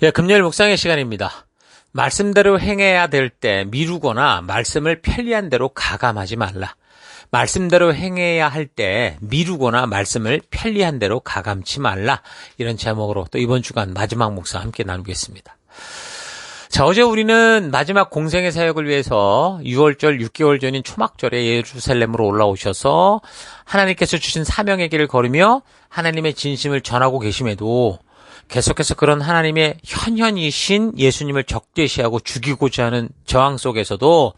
금요일 묵상의 시간입니다. 말씀대로 행해야 될 때 미루거나 말씀을 편리한 대로 가감하지 말라. 말씀대로 행해야 할 때 미루거나 말씀을 편리한 대로 가감치 말라. 이런 제목으로 또 이번 주간 마지막 묵상 함께 나누겠습니다. 자, 어제 우리는 마지막 공생의 사역을 위해서 6월절 6개월 전인 초막절에 예루살렘으로 올라오셔서 하나님께서 주신 사명의 길을 걸으며 하나님의 진심을 전하고 계심에도 계속해서 그런 하나님의 현현이신 예수님을 적대시하고 죽이고자 하는 저항 속에서도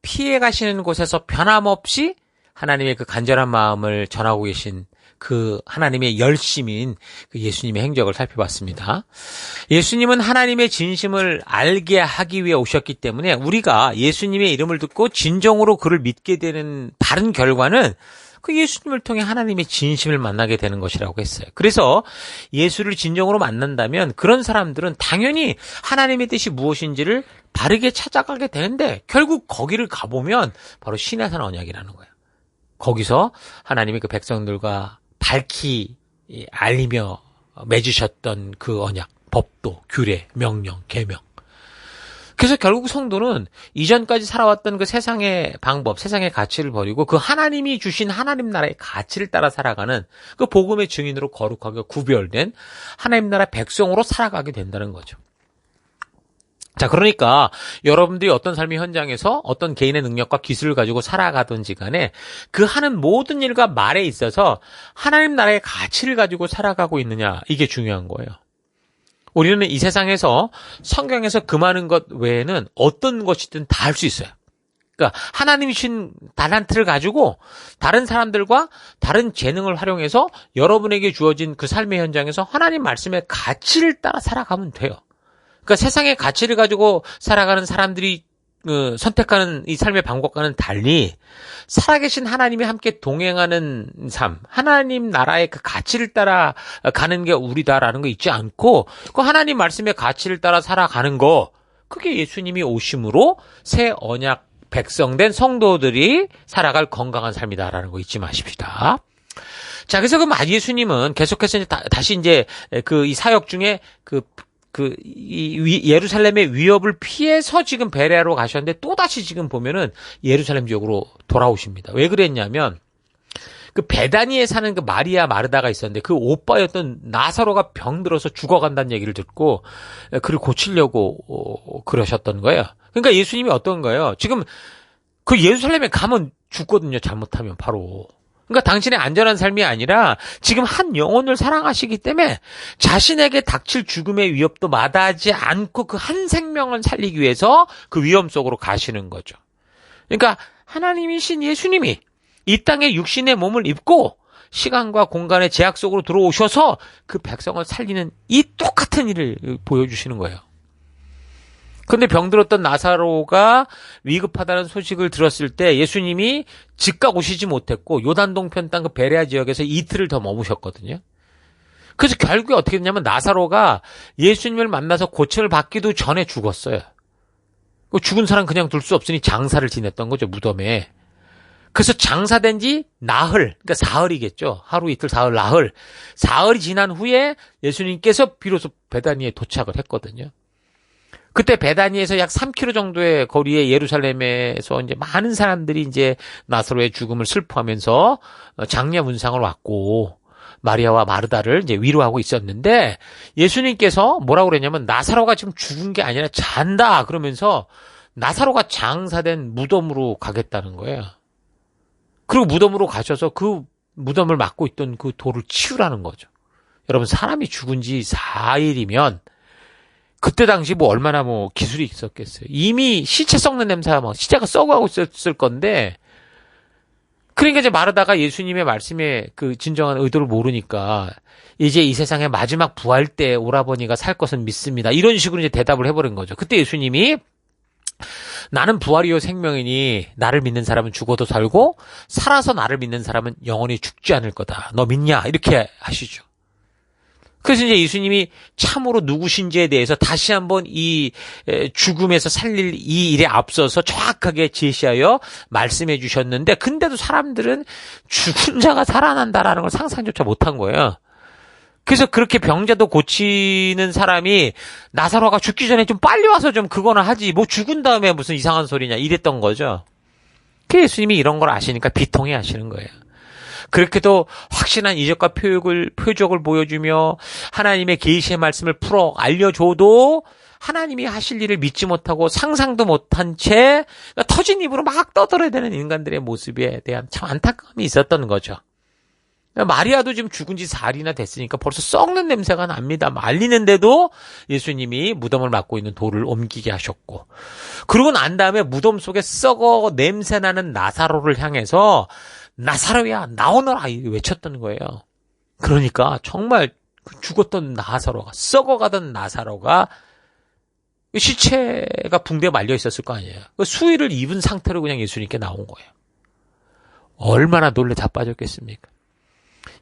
피해 가시는 곳에서 변함없이 하나님의 그 간절한 마음을 전하고 계신 그 하나님의 열심인 그 예수님의 행적을 살펴봤습니다. 예수님은 하나님의 진심을 알게 하기 위해 오셨기 때문에 우리가 예수님의 이름을 듣고 진정으로 그를 믿게 되는 바른 결과는 그 예수님을 통해 하나님의 진심을 만나게 되는 것이라고 했어요. 그래서 예수를 진정으로 만난다면 그런 사람들은 당연히 하나님의 뜻이 무엇인지를 바르게 찾아가게 되는데 결국 거기를 가보면 바로 시내산 언약이라는 거예요. 거기서 하나님이 그 백성들과 밝히 알리며 맺으셨던 그 언약, 법도, 규례, 명령, 계명. 그래서 결국 성도는 이전까지 살아왔던 그 세상의 방법, 세상의 가치를 버리고 그 하나님이 주신 하나님 나라의 가치를 따라 살아가는 그 복음의 증인으로 거룩하게 구별된 하나님 나라 백성으로 살아가게 된다는 거죠. 자, 그러니까 여러분들이 어떤 삶의 현장에서 어떤 개인의 능력과 기술을 가지고 살아가든지 간에 그 하는 모든 일과 말에 있어서 하나님 나라의 가치를 가지고 살아가고 있느냐, 이게 중요한 거예요. 우리는 이 세상에서 성경에서 금하는 것 외에는 어떤 것이든 다 할 수 있어요. 그러니까 하나님이 주신 달란트를 가지고 다른 사람들과 다른 재능을 활용해서 여러분에게 주어진 그 삶의 현장에서 하나님 말씀의 가치를 따라 살아가면 돼요. 그러니까 세상의 가치를 가지고 살아가는 사람들이 선택하는 이 삶의 방법과는 달리 살아계신 하나님이 함께 동행하는 삶, 하나님 나라의 그 가치를 따라 가는 게 우리다라는 거 잊지 않고 그 하나님 말씀의 가치를 따라 살아가는 거, 그게 예수님이 오심으로 새 언약 백성된 성도들이 살아갈 건강한 삶이다라는 거 잊지 마십시다. 자, 그래서 그 예수님은 계속해서 다시 이제 이 사역 중에 이 예루살렘의 위협을 피해서 지금 베레아로 가셨는데 또다시 지금 보면은 예루살렘 지역으로 돌아오십니다. 왜 그랬냐면 그 베다니에 사는 그 마리아 마르다가 있었는데 그 오빠였던 나사로가 병들어서 죽어간다는 얘기를 듣고 그를 고치려고 그러셨던 거예요. 그러니까 예수님이 어떤 거예요? 지금 그 예루살렘에 가면 죽거든요. 잘못하면 바로. 그러니까 당신의 안전한 삶이 아니라 지금 한 영혼을 사랑하시기 때문에 자신에게 닥칠 죽음의 위협도 마다하지 않고 그 한 생명을 살리기 위해서 그 위험 속으로 가시는 거죠. 그러니까 하나님이신 예수님이 이 땅에 육신의 몸을 입고 시간과 공간의 제약 속으로 들어오셔서 그 백성을 살리는 이 똑같은 일을 보여주시는 거예요. 근데 병들었던 나사로가 위급하다는 소식을 들었을 때 예수님이 즉각 오시지 못했고 요단 동편 땅 그 베레아 지역에서 이틀을 더 머무셨거든요. 그래서 결국에 어떻게 됐냐면 나사로가 예수님을 만나서 고침을 받기도 전에 죽었어요. 죽은 사람 그냥 둘 수 없으니 장사를 지냈던 거죠, 무덤에. 그래서 장사된 지 나흘, 그러니까 사흘이겠죠. 하루 이틀 사흘 나흘. 사흘이 지난 후에 예수님께서 비로소 베다니에 도착을 했거든요. 그때 베다니에서 약 3km 정도의 거리에 예루살렘에서 이제 많은 사람들이 이제 나사로의 죽음을 슬퍼하면서 장례 문상을 왔고 마리아와 마르다를 이제 위로하고 있었는데 예수님께서 뭐라고 그랬냐면 나사로가 지금 죽은 게 아니라 잔다 그러면서 나사로가 장사된 무덤으로 가겠다는 거예요. 그리고 무덤으로 가셔서 그 무덤을 막고 있던 그 돌을 치우라는 거죠. 여러분, 사람이 죽은 지 4일이면 그때 당시 얼마나 기술이 있었겠어요. 이미 시체 썩는 냄새가 시체가 썩어가고 있었을 건데, 그러니까 이제 마르다가 예수님의 말씀에 그 진정한 의도를 모르니까 이제 이 세상의 마지막 부활 때 오라버니가 살 것은 믿습니다. 이런 식으로 이제 대답을 해버린 거죠. 그때 예수님이 나는 부활이요 생명이니 나를 믿는 사람은 죽어도 살고 살아서 나를 믿는 사람은 영원히 죽지 않을 거다. 너 믿냐? 이렇게 하시죠. 그래서 이제 예수님이 참으로 누구신지에 대해서 다시 한번 이 죽음에서 살릴 이 일에 앞서서 정확하게 제시하여 말씀해 주셨는데, 근데도 사람들은 죽은 자가 살아난다라는 걸 상상조차 못한 거예요. 그래서 그렇게 병자도 고치는 사람이 나사로가 죽기 전에 좀 빨리 와서 좀 그거나 하지. 뭐 죽은 다음에 무슨 이상한 소리냐 이랬던 거죠. 그 예수님이 이런 걸 아시니까 비통해 하시는 거예요. 그렇게도 확신한 이적과 표적을 보여주며 하나님의 계시의 말씀을 풀어 알려줘도 하나님이 하실 일을 믿지 못하고 상상도 못한 채 터진 입으로 막 떠들어대는 인간들의 모습에 대한 참 안타까움이 있었던 거죠. 마리아도 지금 죽은 지 4일이나 됐으니까 벌써 썩는 냄새가 납니다. 말리는데도 예수님이 무덤을 맡고 있는 돌을 옮기게 하셨고, 그러고 난 다음에 무덤 속에 썩어 냄새나는 나사로를 향해서 나사로야 나오너라 외쳤던 거예요. 그러니까 정말 죽었던 나사로가, 썩어가던 나사로가 시체가 붕대에 말려 있었을 거 아니에요. 수의를 입은 상태로 그냥 예수님께 나온 거예요. 얼마나 놀래 자빠졌겠습니까?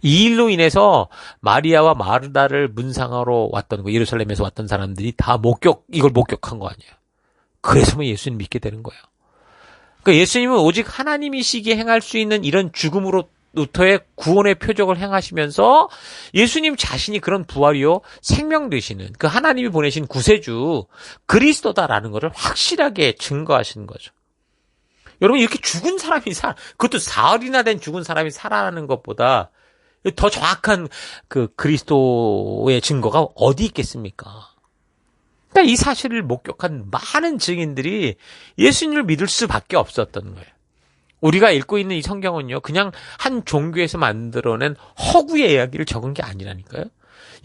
이 일로 인해서 마리아와 마르다를 문상하러 왔던 거, 예루살렘에서 왔던 사람들이 다 이걸 목격한 거 아니에요. 그래서 뭐 예수님 믿게 되는 거예요. 그러니까 예수님은 오직 하나님이시기에 행할 수 있는 이런 죽음으로부터의 구원의 표적을 행하시면서 예수님 자신이 그런 부활이요 생명 되시는 그 하나님이 보내신 구세주 그리스도다라는 것을 확실하게 증거하시는 거죠. 여러분, 이렇게 죽은 사람이 그것도 사흘이나 된 죽은 사람이 살아나는 것보다 더 정확한 그 그리스도의 증거가 어디 있겠습니까? 그러니까 이 사실을 목격한 많은 증인들이 예수님을 믿을 수밖에 없었던 거예요. 우리가 읽고 있는 이 성경은요, 그냥 한 종교에서 만들어낸 허구의 이야기를 적은 게 아니라니까요.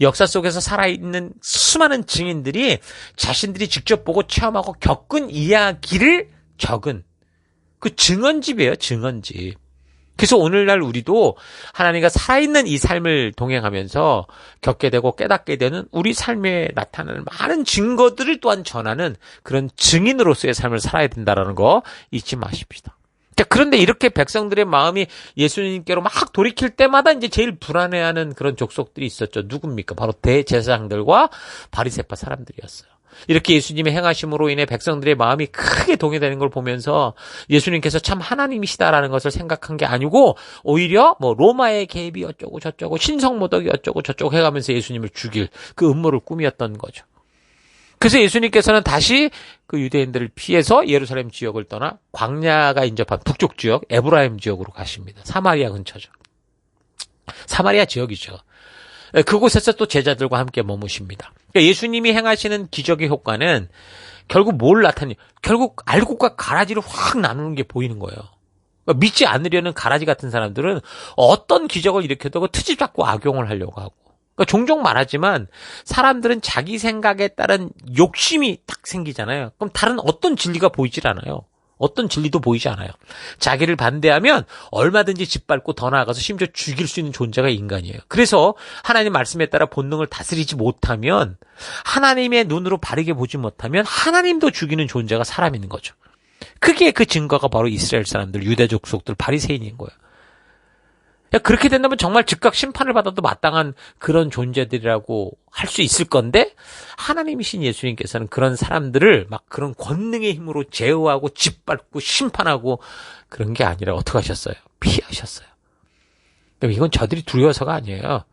역사 속에서 살아있는 수많은 증인들이 자신들이 직접 보고 체험하고 겪은 이야기를 적은 그 증언집이에요, 증언집. 그래서 오늘날 우리도 하나님과 살아있는 이 삶을 동행하면서 겪게 되고 깨닫게 되는 우리 삶에 나타나는 많은 증거들을 또한 전하는 그런 증인으로서의 삶을 살아야 된다는 거 잊지 마십시다. 그런데 이렇게 백성들의 마음이 예수님께로 막 돌이킬 때마다 이제 제일 불안해하는 그런 족속들이 있었죠. 누굽니까? 바로 대제사장들과 바리새파 사람들이었어요. 이렇게 예수님의 행하심으로 인해 백성들의 마음이 크게 동요되는 걸 보면서 예수님께서 참 하나님이시다라는 것을 생각한 게 아니고 오히려 뭐 로마의 개입이 어쩌고 저쩌고 신성모독이 어쩌고 저쩌고 해가면서 예수님을 죽일 그 음모를 꾸몄던 거죠. 그래서 예수님께서는 다시 그 유대인들을 피해서 예루살렘 지역을 떠나 광야가 인접한 북쪽 지역 에브라임 지역으로 가십니다. 사마리아 근처죠. 사마리아 지역이죠. 그곳에서 또 제자들과 함께 머무십니다. 그러니까 예수님이 행하시는 기적의 효과는 결국 뭘 나타내요? 결국 알곡과 가라지를 확 나누는 게 보이는 거예요. 그러니까 믿지 않으려는 가라지 같은 사람들은 어떤 기적을 일으켜도 트집 잡고 악용을 하려고 하고. 그러니까 종종 말하지만 사람들은 자기 생각에 따른 욕심이 딱 생기잖아요. 그럼 다른 어떤 진리가 보이질 않아요. 어떤 진리도 보이지 않아요. 자기를 반대하면 얼마든지 짓밟고 더 나아가서 심지어 죽일 수 있는 존재가 인간이에요. 그래서 하나님 말씀에 따라 본능을 다스리지 못하면, 하나님의 눈으로 바르게 보지 못하면 하나님도 죽이는 존재가 사람인 거죠. 그게 그 증거가 바로 이스라엘 사람들, 유대 족속들, 바리새인인 거예요. 그렇게 된다면 정말 즉각 심판을 받아도 마땅한 그런 존재들이라고 할 수 있을 건데, 하나님이신 예수님께서는 그런 사람들을 막 그런 권능의 힘으로 제어하고 짓밟고 심판하고 그런 게 아니라 어떻게 하셨어요? 피하셨어요. 이건 저들이 두려워서가 아니에요.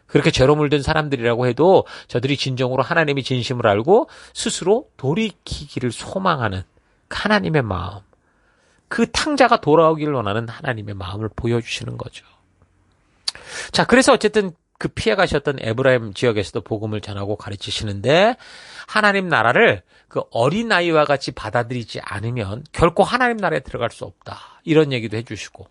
그렇게 죄로 물든 사람들이라고 해도 저들이 진정으로 하나님이 진심을 알고 스스로 돌이키기를 소망하는 하나님의 마음, 그 탕자가 돌아오기를 원하는 하나님의 마음을 보여주시는 거죠. 자, 그래서 어쨌든 그 피해 가셨던 에브라임 지역에서도 복음을 전하고 가르치시는데, 하나님 나라를 그 어린아이와 같이 받아들이지 않으면 결코 하나님 나라에 들어갈 수 없다. 이런 얘기도 해주시고,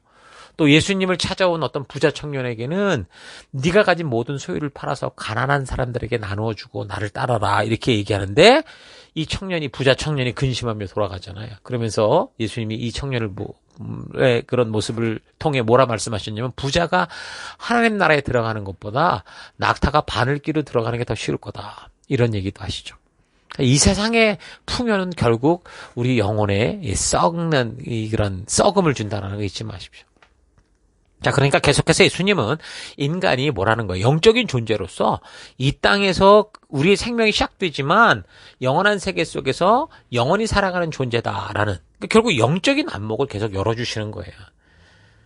또 예수님을 찾아온 어떤 부자 청년에게는 네가 가진 모든 소유를 팔아서 가난한 사람들에게 나누어주고 나를 따라라 이렇게 얘기하는데, 이 부자 청년이 근심하며 돌아가잖아요. 그러면서 예수님이 이 청년을 그런 모습을 통해 뭐라 말씀하셨냐면, 부자가 하나님 나라에 들어가는 것보다 낙타가 바늘기로 들어가는 게 더 쉬울 거다. 이런 얘기도 하시죠. 이 세상의 풍요는 결국 우리 영혼에 썩는 그런 썩음을 준다는 거 잊지 마십시오. 자, 그러니까 계속해서 예수님은 인간이 뭐라는 거예요? 영적인 존재로서 이 땅에서 우리의 생명이 시작되지만 영원한 세계 속에서 영원히 살아가는 존재다라는, 그러니까 결국 영적인 안목을 계속 열어주시는 거예요.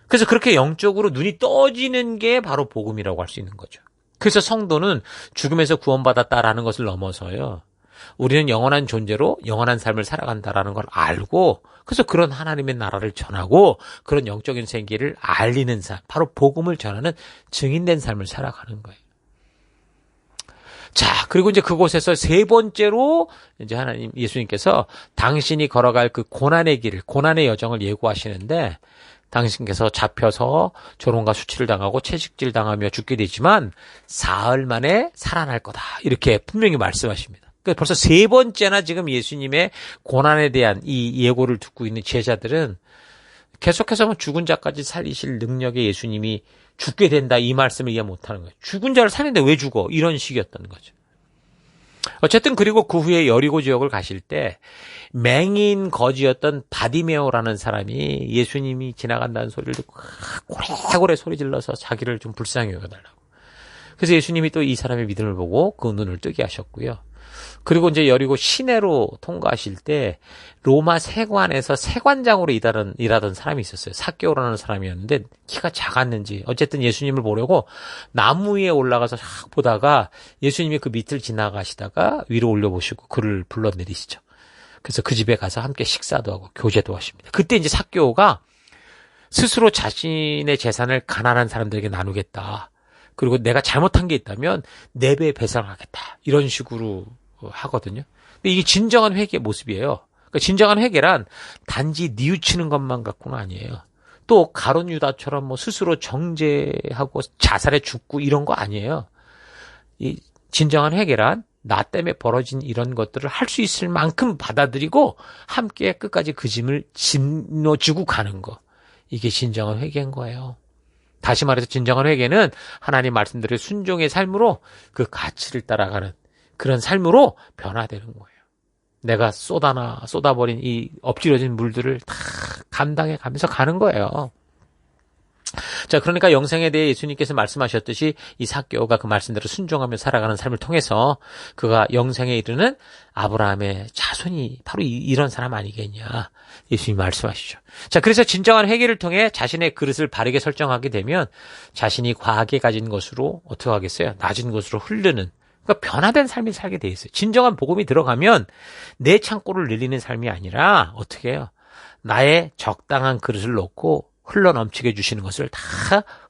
그래서 그렇게 영적으로 눈이 떠지는 게 바로 복음이라고 할 수 있는 거죠. 그래서 성도는 죽음에서 구원받았다라는 것을 넘어서요. 우리는 영원한 존재로 영원한 삶을 살아간다라는 걸 알고 그래서 그런 하나님의 나라를 전하고 그런 영적인 세계를 알리는 삶, 바로 복음을 전하는 증인된 삶을 살아가는 거예요. 자, 그리고 이제 그곳에서 세 번째로 이제 하나님 예수님께서 당신이 걸어갈 그 고난의 길을, 고난의 여정을 예고하시는데 당신께서 잡혀서 조롱과 수치를 당하고 채찍질 당하며 죽게 되지만 사흘 만에 살아날 거다. 이렇게 분명히 말씀하십니다. 그러니까 벌써 세 번째나 지금 예수님의 고난에 대한 이 예고를 듣고 있는 제자들은 계속해서 죽은 자까지 살리실 능력의 예수님이 죽게 된다 이 말씀을 이해 못하는 거예요. 죽은 자를 살리는데 왜 죽어? 이런 식이었던 거죠. 어쨌든 그리고 그 후에 여리고 지역을 가실 때 맹인 거지였던 바디메오라는 사람이 예수님이 지나간다는 소리를 듣고 고래고래 소리 질러서 자기를 좀 불쌍히 여겨달라고. 그래서 예수님이 또 이 사람의 믿음을 보고 그 눈을 뜨게 하셨고요. 그리고 이제 여리고 시내로 통과하실 때 로마 세관에서 세관장으로 일하던 사람이 있었어요. 삭개오라는 사람이었는데 키가 작았는지 어쨌든 예수님을 보려고 나무 위에 올라가서 쫙 보다가 예수님이 그 밑을 지나가시다가 위로 올려보시고 그를 불러내리시죠. 그래서 그 집에 가서 함께 식사도 하고 교제도 하십니다. 그때 이제 삭개오가 스스로 자신의 재산을 가난한 사람들에게 나누겠다. 그리고 내가 잘못한 게 있다면 4배 배상하겠다. 이런 식으로 하거든요. 근데 이게 진정한 회개의 모습이에요. 그러니까 진정한 회개란 단지 뉘우치는 것만 갖고는 아니에요. 또 가룟 유다처럼 뭐 스스로 정죄하고 자살해 죽고 이런 거 아니에요. 이 진정한 회개란 나 때문에 벌어진 이런 것들을 할 수 있을 만큼 받아들이고 함께 끝까지 그 짐을 짊어지고 가는 거. 이게 진정한 회개인 거예요. 다시 말해서 진정한 회개는 하나님 말씀대로 순종의 삶으로 그 가치를 따라가는 그런 삶으로 변화되는 거예요. 내가 쏟아버린 이 엎질러진 물들을 다 감당해 가면서 가는 거예요. 자, 그러니까 영생에 대해 예수님께서 말씀하셨듯이 이 삭개오가 그 말씀대로 순종하며 살아가는 삶을 통해서 그가 영생에 이르는 아브라함의 자손이 바로 이런 사람 아니겠냐. 예수님이 말씀하시죠. 자, 그래서 진정한 회개를 통해 자신의 그릇을 바르게 설정하게 되면 자신이 과하게 가진 것으로 어떻게 하겠어요? 낮은 것으로 흐르는 그러니까 변화된 삶을 살게 돼 있어요. 진정한 복음이 들어가면 내 창고를 늘리는 삶이 아니라 어떻게 해요? 나의 적당한 그릇을 놓고 흘러넘치게 해주시는 것을 다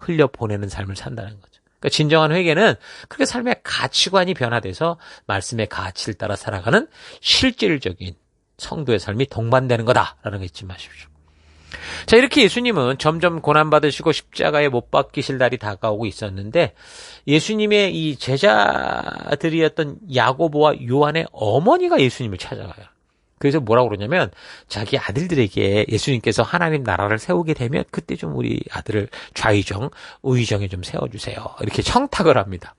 흘려보내는 삶을 산다는 거죠. 그러니까 진정한 회개는 그렇게 삶의 가치관이 변화돼서 말씀의 가치를 따라 살아가는 실질적인 성도의 삶이 동반되는 거다라는 거 잊지 마십시오. 자, 이렇게 예수님은 점점 고난받으시고 십자가에 못 박히실 날이 다가오고 있었는데 예수님의 이 제자들이었던 야고보와 요한의 어머니가 예수님을 찾아가요. 그래서 뭐라고 그러냐면 자기 아들들에게 예수님께서 하나님 나라를 세우게 되면 그때 좀 우리 아들을 좌의정, 우의정에 좀 세워주세요. 이렇게 청탁을 합니다.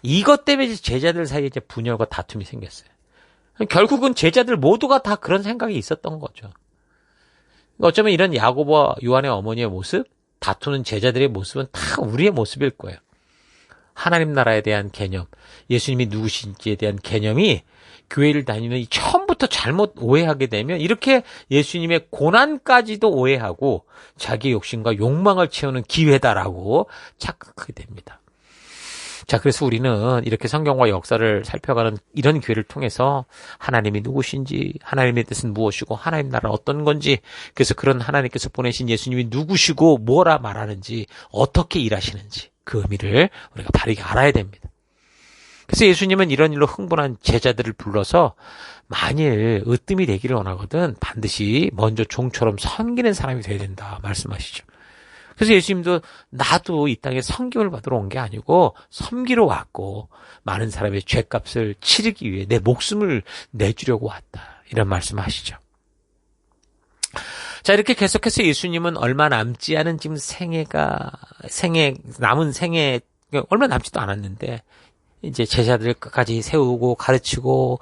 이것 때문에 제자들 사이에 이제 분열과 다툼이 생겼어요. 결국은 제자들 모두가 다 그런 생각이 있었던 거죠. 어쩌면 이런 야고보와 요한의 어머니의 모습, 다투는 제자들의 모습은 다 우리의 모습일 거예요. 하나님 나라에 대한 개념, 예수님이 누구신지에 대한 개념이 교회를 다니는 이 처음부터 잘못 오해하게 되면 이렇게 예수님의 고난까지도 오해하고 자기 욕심과 욕망을 채우는 기회다라고 착각하게 됩니다. 자, 그래서 우리는 이렇게 성경과 역사를 살펴가는 이런 기회를 통해서 하나님이 누구신지, 하나님의 뜻은 무엇이고, 하나님 나라는 어떤 건지, 그래서 그런 하나님께서 보내신 예수님이 누구시고, 뭐라 말하는지, 어떻게 일하시는지, 그 의미를 우리가 바르게 알아야 됩니다. 그래서 예수님은 이런 일로 흥분한 제자들을 불러서 만일 으뜸이 되기를 원하거든 반드시 먼저 종처럼 섬기는 사람이 돼야 된다 말씀하시죠. 그래서 예수님도 나도 이 땅에 섬김을 받으러 온 게 아니고 섬기러 왔고 많은 사람의 죄값을 치르기 위해 내 목숨을 내주려고 왔다. 이런 말씀하시죠. 자, 이렇게 계속해서 예수님은 얼마 남지 않은 지금 남은 생애 얼마 남지도 않았는데 이제 제자들을 끝까지 세우고 가르치고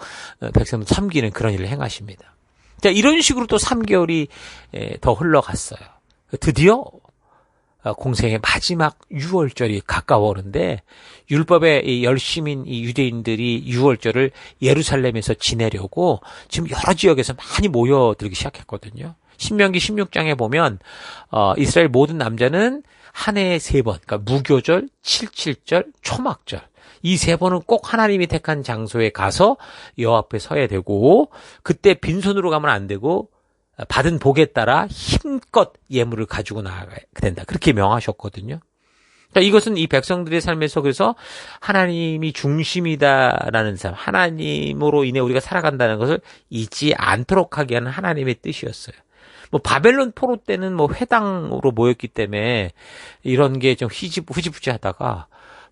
백성을 섬기는 그런 일을 행하십니다. 자, 이런 식으로 또 3개월이 더 흘러갔어요. 드디어 공생의 마지막 유월절이 가까워 오는데 율법의 열심인 이 유대인들이 유월절을 예루살렘에서 지내려고 지금 여러 지역에서 많이 모여들기 시작했거든요. 신명기 16장에 보면 이스라엘 모든 남자는 한 해에 3번, 그러니까 무교절, 칠칠절, 초막절. 이 3번은 꼭 하나님이 택한 장소에 가서 여호와 앞에 서야 되고, 그때 빈손으로 가면 안 되고, 받은 복에 따라 힘껏 예물을 가지고 나가야 된다. 그렇게 명하셨거든요. 그러니까 이것은 이 백성들의 삶에서 그래서 하나님이 중심이다라는 삶, 하나님으로 인해 우리가 살아간다는 것을 잊지 않도록 하게 하는 하나님의 뜻이었어요. 뭐 바벨론 포로 때는 뭐 회당으로 모였기 때문에 이런 게 좀 흐지부지 하다가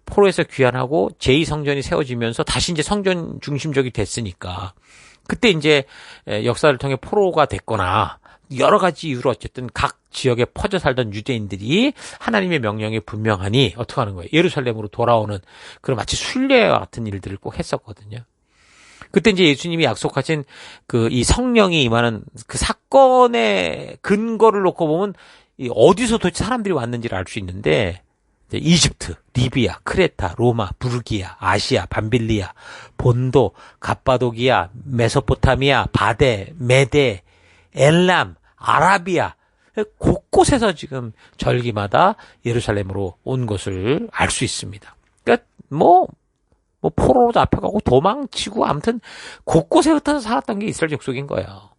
포로에서 귀환하고 제2성전이 세워지면서 다시 이제 성전 중심적이 됐으니까 그때 이제 역사를 통해 포로가 됐거나 여러 가지 이유로 어쨌든 각 지역에 퍼져 살던 유대인들이 하나님의 명령에 분명하니 어떻게 하는 거예요? 예루살렘으로 돌아오는 그런 마치 순례와 같은 일들을 꼭 했었거든요. 그때 이제 예수님이 약속하신 그 이 성령이 임하는 그 사건의 근거를 놓고 보면 어디서 도대체 사람들이 왔는지를 알 수 있는데 이집트, 리비아, 크레타, 로마, 부르기아, 아시아, 밤빌리아, 본도, 갑바도기아, 메소포타미아, 바데, 메데, 엘람, 아라비아 곳곳에서 지금 절기마다 예루살렘으로 온 것을 알 수 있습니다. 그러니까 뭐 포로로 잡혀가고 도망치고 아무튼 곳곳에 흩어져 살았던 게 이스라엘 족속인 거예요.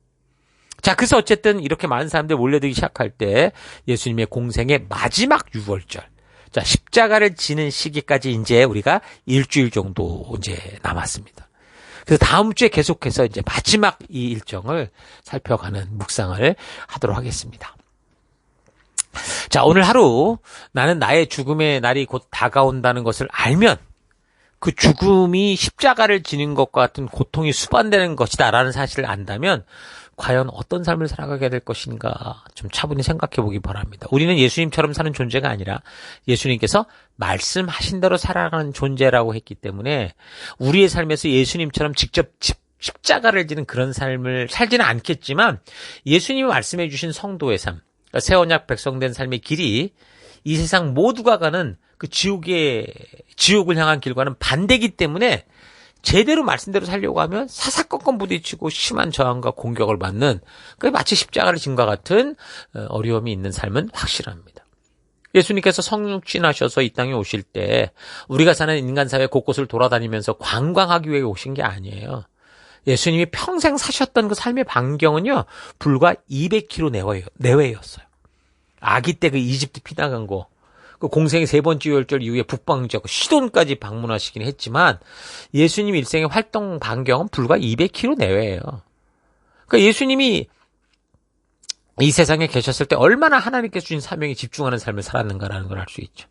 자, 그래서 어쨌든 이렇게 많은 사람들이 몰려들기 시작할 때 예수님의 공생의 마지막 유월절, 자, 십자가를 지는 시기까지 이제 우리가 일주일 정도 이제 남았습니다. 그래서 다음 주에 계속해서 이제 마지막 이 일정을 살펴가는 묵상을 하도록 하겠습니다. 자, 오늘 하루 나는 나의 죽음의 날이 곧 다가온다는 것을 알면 그 죽음이 십자가를 지는 것과 같은 고통이 수반되는 것이다라는 사실을 안다면 과연 어떤 삶을 살아가게 될 것인가 좀 차분히 생각해 보기 바랍니다. 우리는 예수님처럼 사는 존재가 아니라 예수님께서 말씀하신 대로 살아가는 존재라고 했기 때문에 우리의 삶에서 예수님처럼 직접 십자가를 지는 그런 삶을 살지는 않겠지만 예수님이 말씀해 주신 성도의 삶, 그러니까 새 언약 백성된 삶의 길이 이 세상 모두가 가는 그 지옥을 향한 길과는 반대이기 때문에 제대로 말씀대로 살려고 하면 사사건건 부딪히고 심한 저항과 공격을 받는 마치 십자가를 진 것 같은 어려움이 있는 삶은 확실합니다. 예수님께서 성육신하셔서 이 땅에 오실 때 우리가 사는 인간사회 곳곳을 돌아다니면서 관광하기 위해 오신 게 아니에요. 예수님이 평생 사셨던 그 삶의 반경은요 불과 200km 내외였어요. 아기 때 그 이집트 피나간 거, 그 공생의 3번째 유월절 이후에 북방 지역 시돈까지 방문하시긴 했지만 예수님 일생의 활동 반경은 불과 200km 내외예요. 그러니까 예수님이 이 세상에 계셨을 때 얼마나 하나님께서 주신 사명에 집중하는 삶을 살았는가라는 걸 알 수 있죠.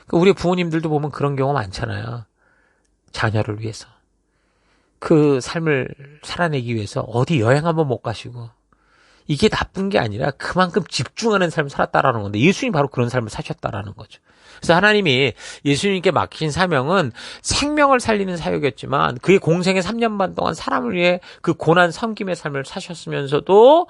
그러니까 우리 부모님들도 보면 그런 경우 많잖아요. 자녀를 위해서. 그 삶을 살아내기 위해서 어디 여행 한번 못 가시고 이게 나쁜 게 아니라 그만큼 집중하는 삶을 살았다라는 건데 예수님이 바로 그런 삶을 사셨다라는 거죠. 그래서 하나님이 예수님께 맡기신 사명은 생명을 살리는 사역이었지만 그의 공생의 3년 반 동안 사람을 위해 그 고난 섬김의 삶을 사셨으면서도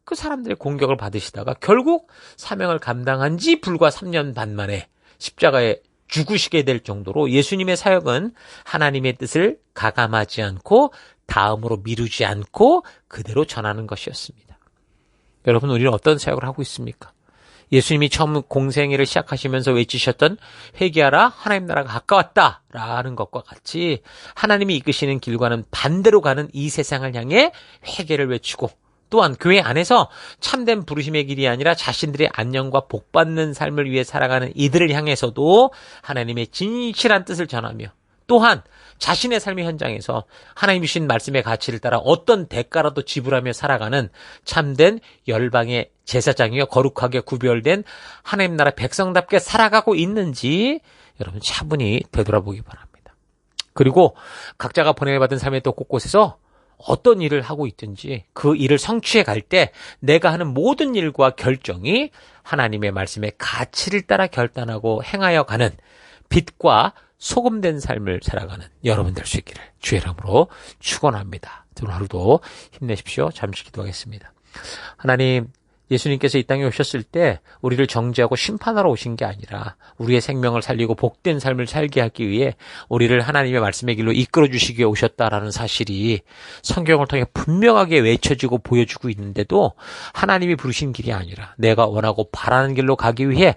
그 사람들의 공격을 받으시다가 결국 사명을 감당한 지 불과 3년 반 만에 십자가에 죽으시게 될 정도로 예수님의 사역은 하나님의 뜻을 가감하지 않고 다음으로 미루지 않고 그대로 전하는 것이었습니다. 여러분, 우리는 어떤 사역을 하고 있습니까? 예수님이 처음 공생애를 시작하시면서 외치셨던 회개하라 하나님 나라가 가까웠다라는 것과 같이 하나님이 이끄시는 길과는 반대로 가는 이 세상을 향해 회개를 외치고 또한 교회 안에서 참된 부르심의 길이 아니라 자신들의 안녕과 복받는 삶을 위해 살아가는 이들을 향해서도 하나님의 진실한 뜻을 전하며 또한 자신의 삶의 현장에서 하나님이 주신 말씀의 가치를 따라 어떤 대가라도 지불하며 살아가는 참된 열방의 제사장이여 거룩하게 구별된 하나님 나라 백성답게 살아가고 있는지 여러분 차분히 되돌아보기 바랍니다. 그리고 각자가 보내받은 삶의 또 곳곳에서 어떤 일을 하고 있든지 그 일을 성취해 갈 때 내가 하는 모든 일과 결정이 하나님의 말씀의 가치를 따라 결단하고 행하여 가는 빛과 소금된 삶을 살아가는 여러분 될 수 있기를 주의 이름으로 축원합니다. 오늘 하루도 힘내십시오. 잠시 기도하겠습니다. 하나님, 예수님께서 이 땅에 오셨을 때 우리를 정죄하고 심판하러 오신 게 아니라 우리의 생명을 살리고 복된 삶을 살게 하기 위해 우리를 하나님의 말씀의 길로 이끌어 주시기 위해 오셨다라는 사실이 성경을 통해 분명하게 외쳐지고 보여주고 있는데도 하나님이 부르신 길이 아니라 내가 원하고 바라는 길로 가기 위해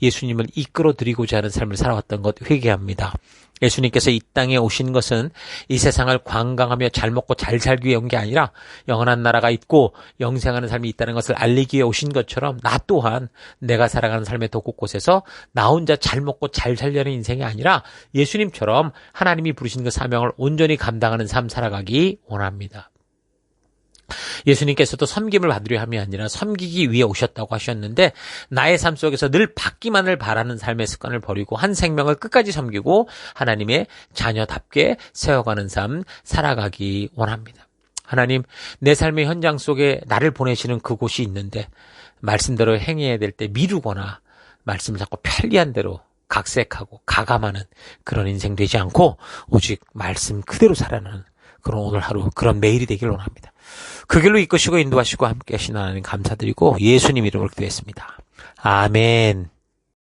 예수님을 이끌어 드리고자 하는 삶을 살아왔던 것 회개합니다. 예수님께서 이 땅에 오신 것은 이 세상을 관광하며 잘 먹고 잘 살기 위해 온 게 아니라 영원한 나라가 있고 영생하는 삶이 있다는 것을 알리기 위해 오신 것처럼 나 또한 내가 살아가는 삶의 곳곳에서 나 혼자 잘 먹고 잘 살려는 인생이 아니라 예수님처럼 하나님이 부르신 그 사명을 온전히 감당하는 삶 살아가기 원합니다. 예수님께서도 섬김을 받으려 함이 아니라 섬기기 위해 오셨다고 하셨는데 나의 삶 속에서 늘 받기만을 바라는 삶의 습관을 버리고 한 생명을 끝까지 섬기고 하나님의 자녀답게 세워가는 삶 살아가기 원합니다. 하나님, 내 삶의 현장 속에 나를 보내시는 그곳이 있는데 말씀대로 행해야 될 때 미루거나 말씀을 자꾸 편리한 대로 각색하고 가감하는 그런 인생 되지 않고 오직 말씀 그대로 살아가는 그런 오늘 하루, 그런 매일이 되길 원합니다. 그 길로 이끄시고 인도하시고 함께 하신 하나님 감사드리고 예수님 이름으로 기도했습니다. 아멘.